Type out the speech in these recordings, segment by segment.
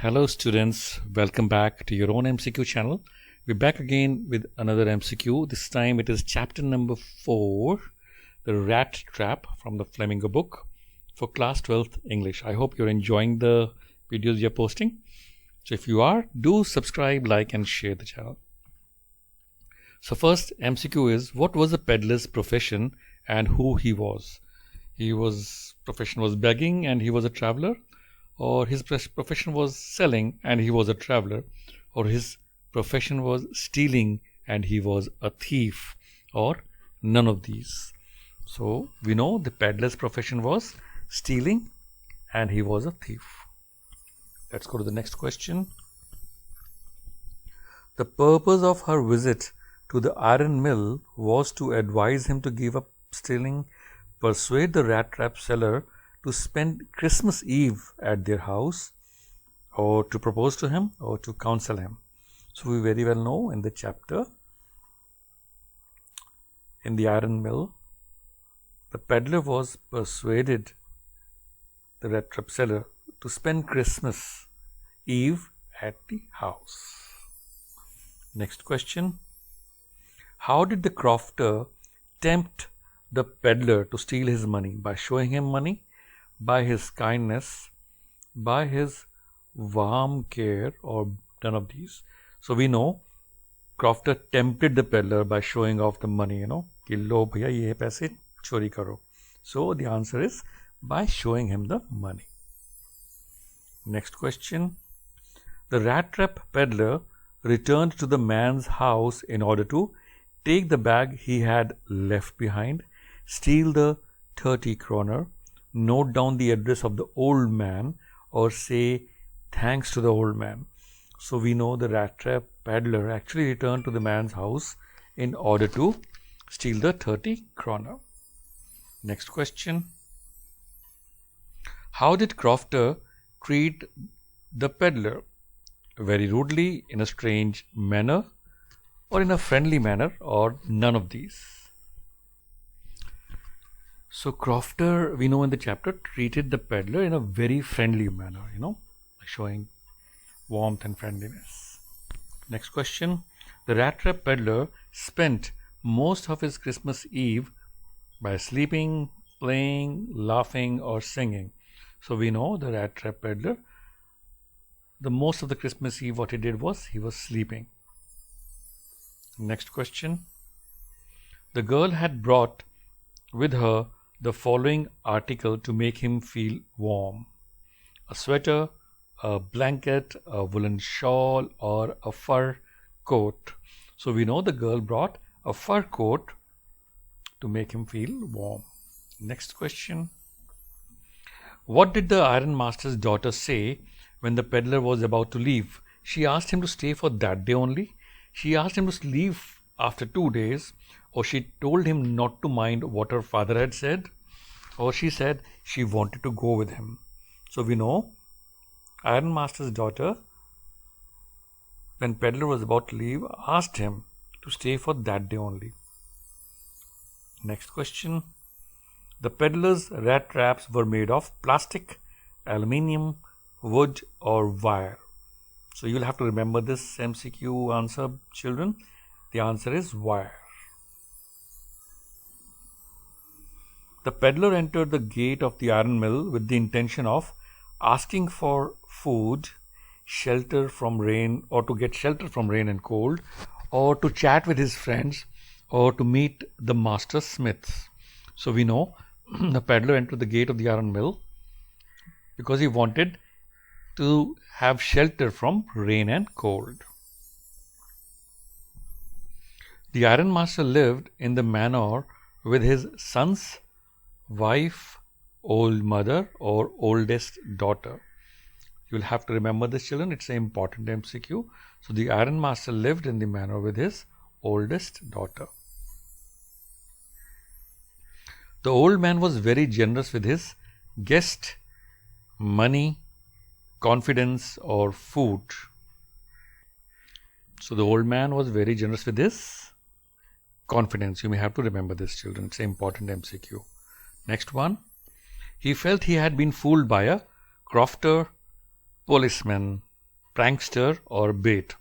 Hello students, welcome back to your own MCQ channel. We're back again with another MCQ. This time it is chapter number 4, the Rat Trap from the Flamingo book for class 12th English. I hope you're enjoying the videos you're posting. So if you are, do subscribe, like and share the channel. So first MCQ is, what was the peddler's profession and who he was? His profession was begging and he was a traveler, or his profession was selling and he was a traveler, or his profession was stealing and he was a thief, or none of these. So we know the peddler's profession was stealing and he was a thief. Let's go to the next question. The purpose of her visit to the iron mill was to advise him to give up stealing, persuade the rat trap seller to spend Christmas Eve at their house, or to propose to him, or to counsel him. So we very well know in the chapter, in the iron mill, the peddler was persuaded the rat trap seller to spend Christmas Eve at the house. Next question. How did the crofter tempt the peddler to steal his money? By showing him money, by his kindness, by his warm care, or none of these. So we know crofter tempted the peddler by showing off the money, कि लो भैया ये पैसे चोरी करो. So the answer is by showing him the money. Next question. The rat trap peddler returned to the man's house in order to take the bag he had left behind, steal the 30 kroner, note down the address of the old man, or say thanks to the old man. So we know the rat trap peddler actually returned to the man's house in order to steal the 30 kroner. Next question. How did crofter treat the peddler? Very rudely, in a strange manner, or in a friendly manner, or none of these. So crofter, we know in the chapter, treated the peddler in a very friendly manner, showing warmth and friendliness. Next question. The rat trap peddler spent most of his Christmas Eve by sleeping, playing, laughing, or singing. So we know the rat trap peddler, the most of the Christmas Eve, what he did was he was sleeping. Next question. The girl had brought with her the following article to make him feel warm: a sweater, a blanket, a woolen shawl, or a fur coat. So we know the girl brought a fur coat to make him feel warm. Next question. What did the ironmaster's daughter say when the peddler was about to leave? She asked him to stay for that day only. She asked him to leave after 2 days, or she told him not to mind what her father had said, or she said she wanted to go with him. So we know Ironmaster's daughter, when peddler was about to leave, asked him to stay for that day only. Next question. The peddler's rat traps were made of plastic, aluminium, wood, or wire. So you'll have to remember this MCQ answer, children. The answer is wire. The peddler entered the gate of the iron mill with the intention of asking for food, shelter from rain, or to get shelter from rain and cold, or to chat with his friends, or to meet the master smiths. So we know the peddler entered the gate of the iron mill because he wanted to have shelter from rain and cold. The ironmaster lived in the manor with his son's wife, old mother, or oldest daughter. You'll have to remember this, children. It's an important MCQ. So the ironmaster lived in the manor with his oldest daughter. The old man was very generous with his guest, money, confidence, or food. So the old man was very generous with his confidence. You may have to remember this, children. It's an important MCQ. Next one. He felt he had been fooled by a crofter, policeman, prankster, or bait.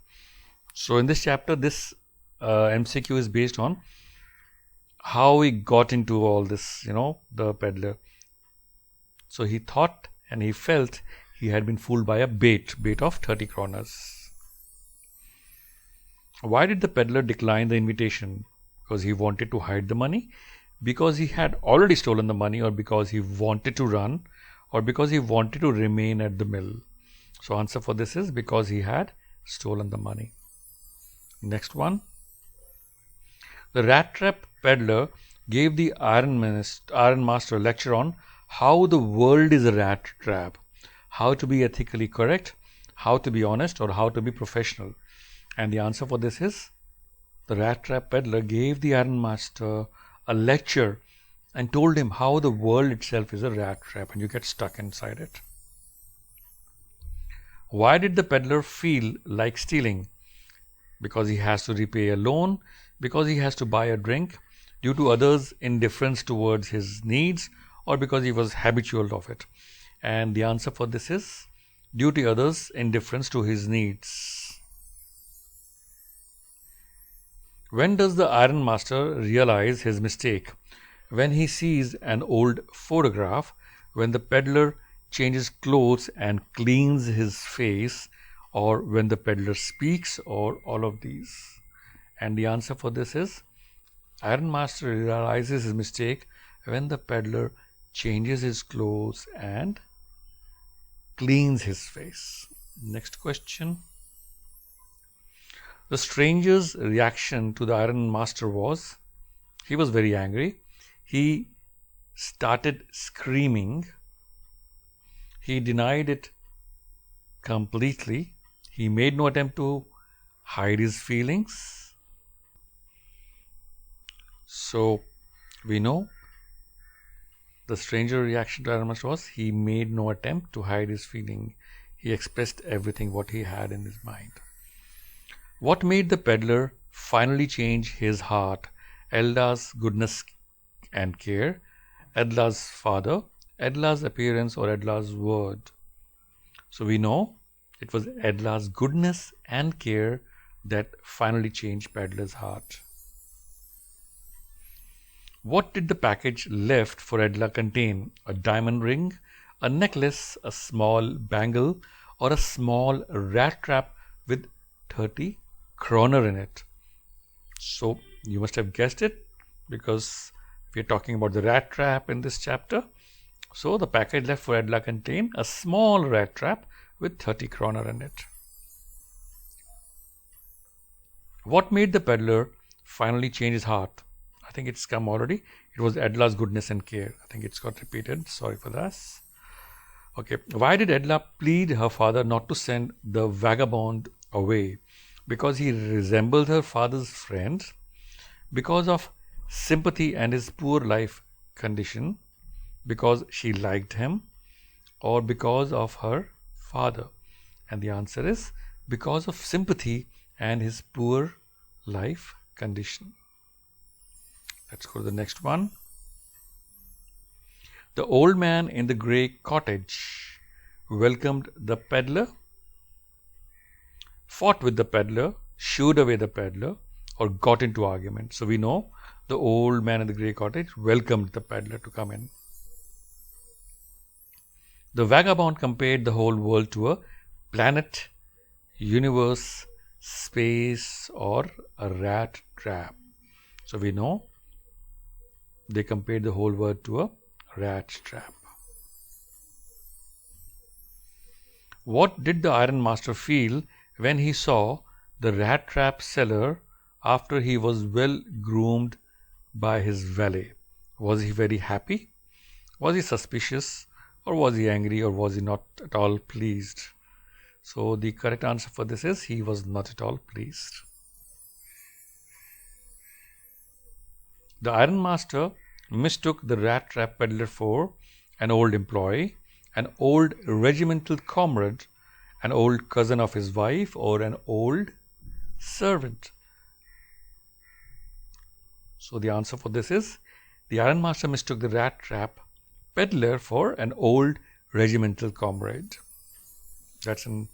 So in this chapter, this MCQ is based on how he got into all this, the peddler. So he thought and he felt he had been fooled by a bait of 30 kroners. Why did the peddler decline the invitation? Because he wanted to hide the money, because he had already stolen the money, or because he wanted to run, or because he wanted to remain at the mill. So answer for this is because he had stolen the money. Next one. The Rattrap peddler gave the Ironmaster lecture on how the world is a rat trap, how to be ethically correct, how to be honest, or how to be professional. And the answer for this is the Rattrap peddler gave the Ironmaster a lecture and told him how the world itself is a rat trap and you get stuck inside it. Why did the peddler feel like stealing? Because he has to repay a loan, because he has to buy a drink, due to others' indifference towards his needs, or because he was habitual of it. And the answer for this is due to others' indifference to his needs. When does the Ironmaster realize his mistake? When he sees an old photograph, when the peddler changes clothes and cleans his face, or when the peddler speaks, or all of these. And the answer for this is Ironmaster realizes his mistake when the peddler changes his clothes and cleans his face. Next question. The stranger's reaction to the Ironmaster was, he was very angry. He started screaming. He denied it completely. He made no attempt to hide his feelings. So we know the stranger reaction to Ironmaster was he made no attempt to hide his feeling. He expressed everything what he had in his mind. What made the peddler finally change his heart? Edla's goodness and care, Edla's father, Edla's appearance, or Edla's word? So we know it was Edla's goodness and care that finally changed peddler's heart. What did the package left for Edla contain? A diamond ring, a necklace, a small bangle, or a small rat trap with 30 kroner in it? So you must have guessed it, because we are talking about the rat trap in this chapter. So the package left for Edla contained a small rat trap with 30 kroner in it. What made the peddler finally change his heart? I think it's come already. It was Edla's goodness and care. I think it's got repeated. Sorry for this. Okay. Why did Edla plead her father not to send the vagabond away? Because he resembled her father's friend, because of sympathy and his poor life condition, because she liked him, or because of her father? And the answer is because of sympathy and his poor life condition. Let's go to the next one. The old man in the grey cottage welcomed the peddler, fought with the peddler, shooed away the peddler, or got into argument. So we know the old man in the grey cottage welcomed the peddler to come in. The vagabond compared the whole world to a planet, universe, space, or a rat trap. So we know they compared the whole world to a rat trap. What did the Ironmaster feel when he saw the rat trap seller after he was well groomed by his valet? Was he very happy? Was he suspicious? Or was he angry? Or was he not at all pleased? So the correct answer for this is he was not at all pleased. The Ironmaster mistook the rat trap peddler for an old employee, an old regimental comrade, an old cousin of his wife, or an old servant. So the answer for this is the Ironmaster mistook the rat trap peddler for an old regimental comrade. That's in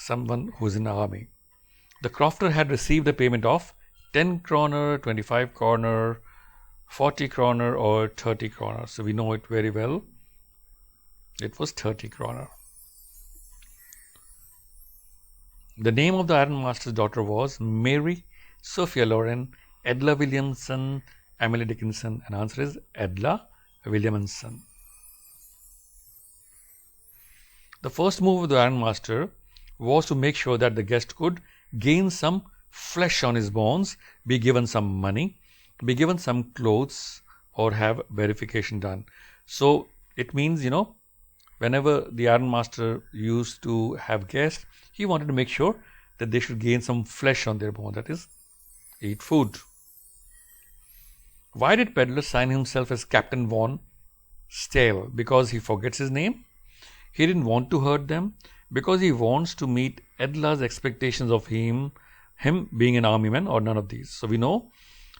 someone who's in the army. The crofter had received a payment of 10 kroner, 25 kroner, 40 kroner or 30 kroner. So we know it very well. It was 30 kroner. The name of the Ironmaster's daughter was Mary Sophia Lauren Edla Williamson Emily Dickinson, and answer is Edla Williamson. The first move of the Ironmaster was to make sure that the guest could gain some flesh on his bones, be given some money, be given some clothes, or have verification done. So it means, whenever the Ironmaster used to have guests, he wanted to make sure that they should gain some flesh on their bone, that is, eat food. Why did Peddler sign himself as Captain Von Stale? Because he forgets his name? He didn't want to hurt them? Because he wants to meet Edla's expectations of him being an army man, or none of these? So we know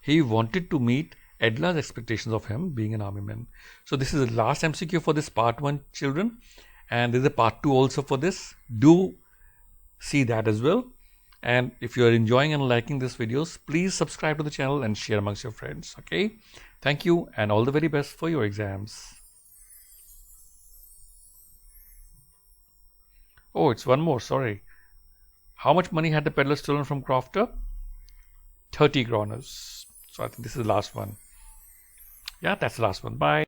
he wanted to meet Edla's expectations of him being an army man. So this is the last MCQ for this part 1, children, and there's a part 2 also for this. Do see that as well. And if you are enjoying and liking these videos, please subscribe to the channel and share amongst your friends. Okay, thank you and all the very best for your exams. Oh, it's one more, sorry. How much money had the peddler stolen from crofter? 30 kroners. So I think this is the last one. Yeah, that's the last one. Bye.